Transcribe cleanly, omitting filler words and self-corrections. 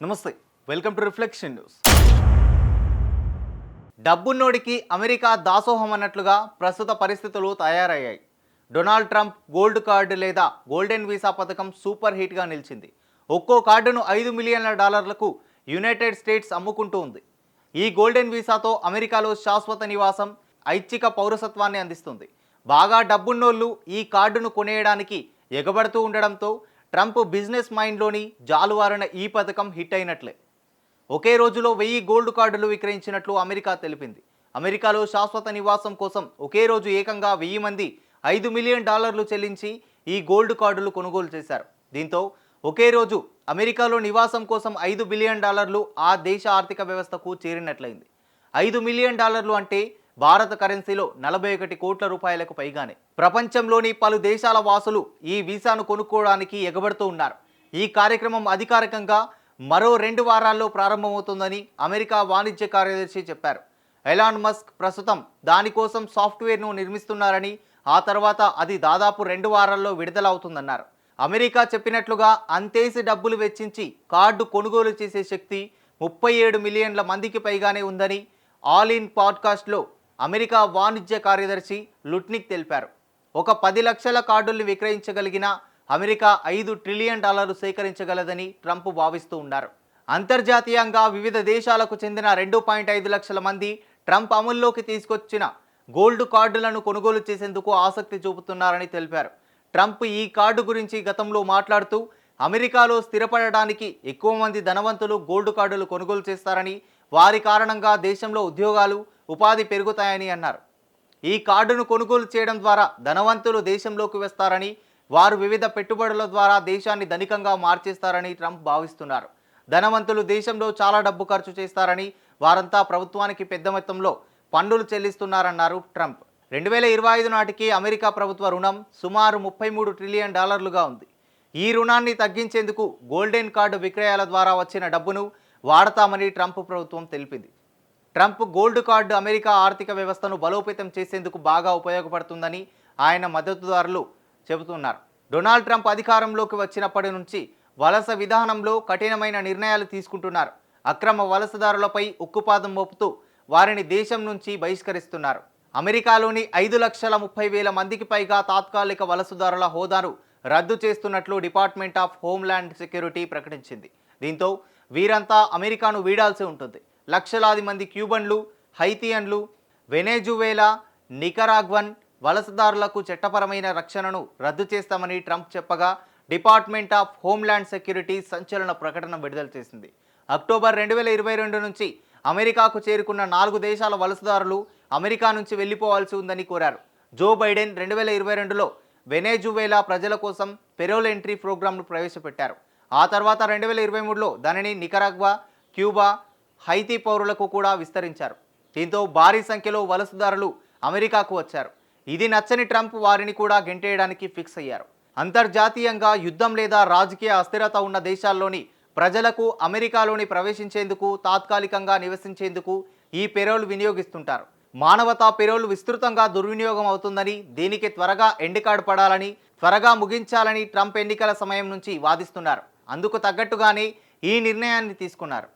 నమస్తే, welcome to reflection news. డబ్బున్నోడికి America దాసోహం అన్నట్లుగా ప్రస్తుత పరిస్థితులు తయారయ్యాయి. డొనాల్డ్ ట్రంప్ గోల్డ్ కార్డు లేదా గోల్డెన్ వీసా పథకం సూపర్ హిట్గా నిలిచింది. ఒక్కో కార్డును $5 మిలియన్ల యునైటెడ్ స్టేట్స్ అమ్ముకుంటూ ఉంది. ఈ గోల్డెన్ వీసాతో అమెరికాలో శాశ్వత నివాసం, ఐచ్ఛిక పౌరసత్వాన్ని అందిస్తుంది. బాగా డబ్బున్నోళ్ళు ఈ కార్డును కొనేయడానికి ఎగబడుతూ ఉండడంతో ట్రంప్ బిజినెస్ మైండ్లోని జాలువారిన ఈ పథకం హిట్ అయినట్లే. ఒకే రోజులో 1000 గోల్డ్ కార్డులు విక్రయించినట్లు అమెరికా తెలిపింది. అమెరికాలో శాశ్వత నివాసం కోసం ఒకే రోజు ఏకంగా 1000 మంది $5 మిలియన్ చెల్లించి ఈ గోల్డ్ కార్డులు కొనుగోలు చేశారు. దీంతో ఒకే రోజు అమెరికాలో నివాసం కోసం $5 బిలియన్ ఆ దేశ ఆర్థిక వ్యవస్థకు చేరినట్లయింది. $5 మిలియన్ అంటే భారత కరెన్సీలో 41 కోట్ల రూపాయలకు పైగానే. ప్రపంచంలోని పలు దేశాల వాసులు ఈ వీసాను కొనుక్కోవడానికి ఎగబడుతూ ఉన్నారు. ఈ కార్యక్రమం అధికారికంగా మరో 2 వారాల్లో ప్రారంభమవుతుందని అమెరికా వాణిజ్య కార్యదర్శి చెప్పారు. ఎలాన్ మస్క్ ప్రస్తుతం దానికోసం సాఫ్ట్వేర్ను నిర్మిస్తున్నారని, ఆ తర్వాత అది దాదాపు 2 వారాల్లో విడుదలవుతుందన్నారు. అమెరికా చెప్పినట్లుగా అంతేసి డబ్బులు వెచ్చించి కార్డు కొనుగోలు చేసే శక్తి 37 మిలియన్ల మందికి పైగానే ఉందని ఆల్ ఇన్ పాడ్కాస్ట్లో అమెరికా వాణిజ్య కార్యదర్శి లుట్నిక్ తెలిపారు. ఒక 10 లక్షల కార్డుల్ని విక్రయించగలిగిన అమెరికా $5 ట్రిలియన్ సేకరించగలదని ట్రంప్ భావిస్తూ ఉన్నారు. అంతర్జాతీయంగా వివిధ దేశాలకు చెందిన 2.5 లక్షల మంది ట్రంప్ అమల్లోకి తీసుకొచ్చిన గోల్డ్ కార్డులను కొనుగోలు చేసేందుకు ఆసక్తి చూపుతున్నారని తెలిపారు. ట్రంప్ ఈ కార్డు గురించి గతంలో మాట్లాడుతూ అమెరికాలో స్థిరపడడానికి ఎక్కువ మంది ధనవంతులు గోల్డ్ కార్డులు కొనుగోలు చేస్తారని, వారి కారణంగా దేశంలో ఉద్యోగాలు, ఉపాధి పెరుగుతాయని అన్నారు. ఈ కార్డును కొనుగోలు చేయడం ద్వారా ధనవంతులు దేశంలోకి వస్తారని, వారు వివిధ పెట్టుబడుల ద్వారా దేశాన్ని ధనికంగా మార్చేస్తారని ట్రంప్ భావిస్తున్నారు. ధనవంతులు దేశంలో చాలా డబ్బు ఖర్చు చేస్తారని, వారంతా ప్రభుత్వానికి పెద్ద మొత్తంలో పన్నులు చెల్లిస్తున్నారన్నారు ట్రంప్. 2025 నాటికి అమెరికా ప్రభుత్వ రుణం సుమారు $33 ట్రిలియన్ ఉంది. ఈ రుణాన్ని తగ్గించేందుకు గోల్డెన్ కార్డు విక్రయాల ద్వారా వచ్చిన డబ్బును వాడతామని ట్రంప్ ప్రభుత్వం తెలిపింది. ట్రంప్ గోల్డ్ కార్డు అమెరికా ఆర్థిక వ్యవస్థను బలోపేతం చేసేందుకు బాగా ఉపయోగపడుతుందని ఆయన మద్దతుదారులు చెబుతున్నారు. డొనాల్డ్ ట్రంప్ అధికారంలోకి వచ్చినప్పటి నుంచి వలస విధానంలో కఠినమైన నిర్ణయాలు తీసుకుంటున్నారు. అక్రమ వలసదారులపై ఉక్కుపాదం మోపుతూ వారిని దేశం నుంచి బహిష్కరిస్తున్నారు. అమెరికాలోని 5,30,000 మందికి పైగా తాత్కాలిక వలసదారుల హోదాను రద్దు చేస్తున్నట్లు డిపార్ట్మెంట్ ఆఫ్ హోమ్ల్యాండ్ సెక్యూరిటీ ప్రకటించింది. దీంతో వీరంతా అమెరికాను వీడాల్సి ఉంటుంది. లక్షలాది మంది క్యూబన్లు, హైతియన్లు, వెనెజువేలా, నికరాగ్వన్ వలసదారులకు చట్టపరమైన రక్షణను రద్దు చేస్తామని ట్రంప్ చెప్పగా, డిపార్ట్మెంట్ ఆఫ్ హోమ్ల్యాండ్ సెక్యూరిటీ సంచలన ప్రకటన విడుదల చేసింది. అక్టోబర్ 2022 నుంచి అమెరికాకు చేరుకున్న 4 దేశాల వలసదారులు అమెరికా నుంచి వెళ్లిపోవాల్సి ఉందని కోరారు. జో బైడెన్ 2022లో వెనెజువేలా ప్రజల కోసం పెరోల్ ఎంట్రీ ప్రోగ్రాంను ప్రవేశపెట్టారు. ఆ తర్వాత 2023లో దానిని నికరాగ్వా, క్యూబా, హైతీ పౌరులకు కూడా విస్తరించారు. దీంతో భారీ సంఖ్యలో వలసదారులు అమెరికాకు వచ్చారు. ఇది నచ్చని ట్రంప్ వారిని కూడా గెంటేయడానికి ఫిక్స్ అయ్యారు. అంతర్జాతీయంగా యుద్ధం లేదా రాజకీయ అస్థిరత ఉన్న దేశాల్లోని ప్రజలకు అమెరికాలోని ప్రవేశించేందుకు, తాత్కాలికంగా నివసించేందుకు ఈ పెరోల్ వినియోగిస్తుంటారు. మానవతా పెరోల్ విస్తృతంగా దుర్వినియోగం అవుతుందని, దీనికి త్వరగా ఎండ్ కార్డ్ పడాలని, త్వరగా ముగించాలని ట్రంప్ ఎన్నికల సమయం నుంచి వాదిస్తున్నారు. అందుకు తగ్గట్టుగానే ఈ నిర్ణయాన్ని తీసుకున్నారు.